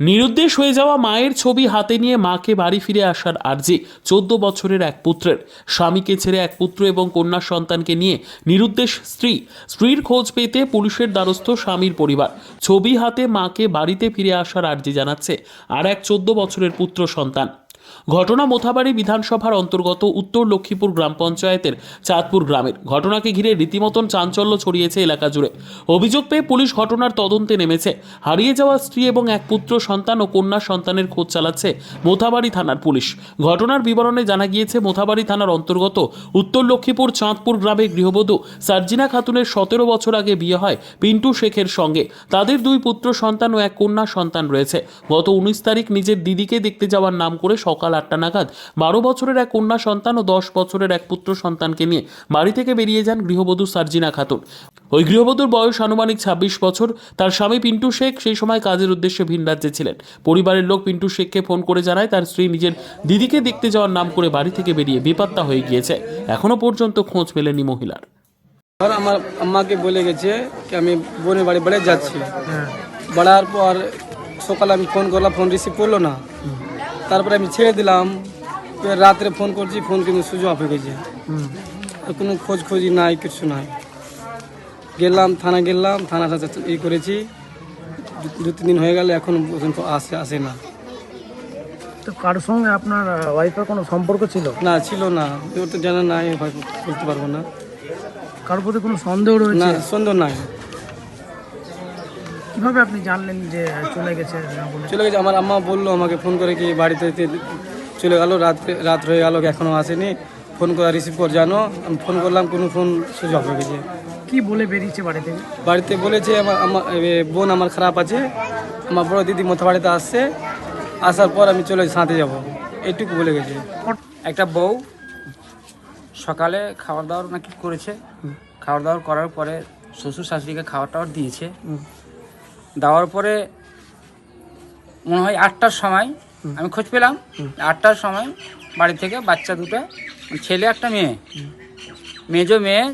নিরুদ্দেশ হয়ে যাওয়া মায়ের ছবি হাতে নিয়ে মাকে বাড়ি ফিরে আসার আর্জি 14 বছরের এক পুত্রের। স্বামীকে ছেড়ে এক পুত্র এবং কন্যা সন্তানকে নিয়ে নিরুদ্দেশ স্ত্রীর খোঁজ পেতে পুলিশের দ্বারস্থ স্বামীর পরিবার। ছবি হাতে মাকে বাড়িতে ফিরে আসার আর্জি জানাচ্ছে আর এক 14 বছরের পুত্র সন্তান। ঘটনা মোথাবাড়ি বিধানসভার অন্তর্গত উত্তর লক্ষ্মীপুর গ্রাম পঞ্চায়েতের চাঁদপুর গ্রামের। ঘটনাকে ঘিরে রীতিমতন চাঞ্চল্য ছড়িয়েছে এলাকা জুড়ে। অভিযোগ পেয়ে পুলিশ ঘটনার তদন্তে নেমেছে। হারিয়ে যাওয়া স্ত্রী এবং এক পুত্র সন্তান ও কন্যা সন্তানের খোঁজ চালাচ্ছে মোথাবাড়ি থানার পুলিশ। ঘটনার বিবরণে জানা গিয়েছে, মোথাবাড়ি থানার অন্তর্গত উত্তর লক্ষ্মীপুর চাঁদপুর গ্রামে গৃহবধূ সার্জিনা খাতুনের 17 বছর আগে বিয়ে হয় পিন্টু শেখের সঙ্গে। তাদের 2 পুত্র সন্তান ও এক কন্যা সন্তান রয়েছে। গত 19 তারিখ নিজের দিদিকে দেখতে যাওয়ার নাম করে সকাল 8টা নাগাদ 12 বছরের এক কন্যা সন্তান ও 10 বছরের এক পুত্র সন্তানকে নিয়ে বাড়ি থেকে বেরিয়ে যান গৃহবধূ সার্জিনা খাতুন। ওই গৃহবধূর বয়স আনুমানিক 26 বছর। তার স্বামী পিন্টু শেখ সেই সময় কাজের উদ্দেশ্যে ভিন রাজ্যে ছিলেন। পরিবারের লোক পিন্টু শেখকে ফোন করে জানায় তার স্ত্রী নিজের দিদিকে দেখতে যাওয়ার নাম করে বাড়ি থেকে বেরিয়ে বেপাত্তা হয়ে গিয়েছে। এখনো পর্যন্ত খোঁজ মেলেনি মহিলার। আর আমার আম্মাকে বলে গেছে কি আমি বোনের বাড়ি বেড়ে যাচ্ছি। বাড়ার পর সকালে আমি ফোন করলাম, ফোন রিসিভ করলো না। তারপরে আমি ছেড়ে দিলাম। রাত্রে ফোন করছি, ফোন কিন্তু সুইচ অফ হয়ে গেছে। কোনো খোঁজি নাই, কিছু নাই। গেলাম থানাটা করেছি। 2-3 দিন হয়ে গেল, এখন পর্যন্ত আসে না। তো কারোর সঙ্গে আপনার ওয়াইফের কোনো সম্পর্ক ছিল? না, ছিল না। ওর তো জানা নাই, বলতে পারবো না। কারোর প্রতি কোনো সন্দেহ রয়েছে? না, সন্দেহ নাই। কিভাবে আপনি জানলেন যে চলে গেছে না বলে? চলে গেছে, আমার আম্মা বললো আমাকে ফোন করে কি বাড়িতে চলে গেল, রাত হয়ে গেল, এখনও আসেনি। ফোন করে রিসিভ কর জানো। আমি ফোন করলাম, কোনো ফোন সুইচ অফ হয়ে গেছে। কি বলে বেরিয়েছে বাড়ি থেকে? বাড়িতে বলেছে আমার বোন আমার খারাপ আছে, আমার বড় দিদি মোথাবাড়িতে আসছে, আসার পর আমি চলে সাথে যাব, এইটুকু বলে গেছে। একটা বউ সকালে খাবার দাবার নাকি করেছে। খাবার দাবার করার পরে শ্বশুর শাশুড়িকে খাবার টাবার দিয়েছে। দেওয়ার পরে মনে হয় 8টার সময় আমি খোঁজ পেলাম। 8টার সময় বাড়ি থেকে বাচ্চা দুটো, ছেলে একটা মেয়ে, মেজো মেয়ে,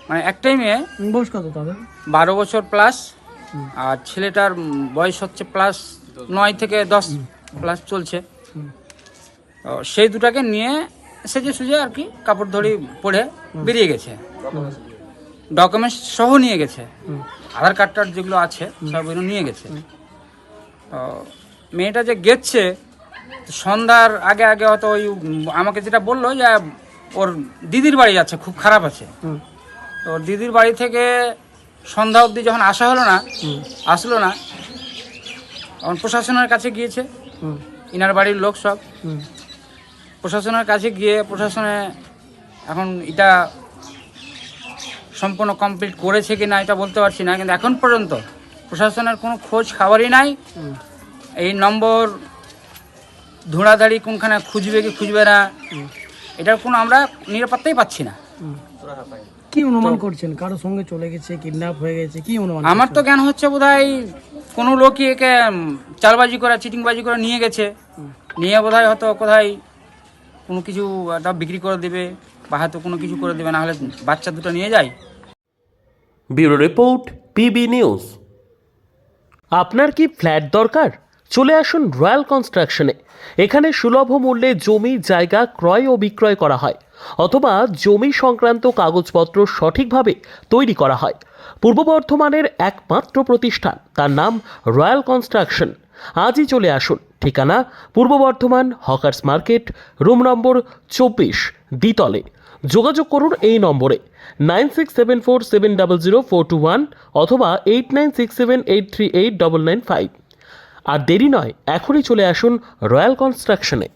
মানে একটাই মেয়ে। বয়স কত তাদের? 12 বছর প্লাস। আর ছেলেটার বয়স হচ্ছে প্লাস 9 থেকে 10 প্লাস চলছে। সেই দুটাকে নিয়ে সেজে সুজে আর কি কাপড় ধরি পরে বেরিয়ে গেছে। ডকুমেন্টস সহ নিয়ে গেছে, আধার কার্ডটার যেগুলো আছে সবগুলো নিয়ে গেছে। মেয়েটা যে গেছে সন্ধ্যার আগে আগে হয়তো ওই আমাকে যেটা বললো যে ওর দিদির বাড়ি যাচ্ছে, খুব খারাপ আছে। তো ওর দিদির বাড়ি থেকে সন্ধ্যা অবধি যখন আসলো না, তখন প্রশাসনের কাছে গিয়েছে। ইনার বাড়ির লোক সব প্রশাসনের কাছে গিয়ে প্রশাসনে এখন এটা সম্পূর্ণ কমপ্লিট করেছে কি না এটা বলতে পারছি না, কিন্তু এখন পর্যন্ত প্রশাসনের কোনো খোঁজ খাবারই নাই। এই নম্বর ধুঁড়াধাড়ি কোনখানে খুঁজবে কি খুঁজবে না, এটার কোনো আমরা নিরাপত্তাই পাচ্ছি না। কি অনুমান করছেন? কারোর সঙ্গে চলে গেছে, কিডন্যাপ হয়ে গেছে, কি অনুমান? আমার তো জ্ঞান হচ্ছে বোধহয় কোনো লোকই একে চালবাজি করে চিটিংবাজি করে নিয়ে গেছে। নিয়ে বোধহয় হয়তো কোথায় কোনো কিছু একটা বিক্রি করে দেবে বা হয়তো কোনো কিছু করে দেবে, না হলে বাচ্চা দুটো নিয়ে যায়। Bureau report, PB news. আপনার কি ফ্ল্যাট দরকার? চলে আসুন রয়্যাল কনস্ট্রাকশনে। এখানে সুলভ মূল্যে জমি জায়গা ক্রয় ও বিক্রয় করা হয়, অথবা জমি সংক্রান্ত কাগজপত্র সঠিকভাবে তৈরি করা হয়। পূর্ব বর্ধমানের একমাত্র প্রতিষ্ঠান, তার নাম রয়্যাল কনস্ট্রাকশন। আজই চলে আসুন। ঠিকানা পূর্ব Bardhaman hawkers market, room number 24, দ্বিতলে। যোগাযোগ করুন এই নম্বরে 9674700421 অথবা 8967838995। আর দেরি নয়, এখনই চলে আসুন রয়্যাল কনস্ট্রাকশনে।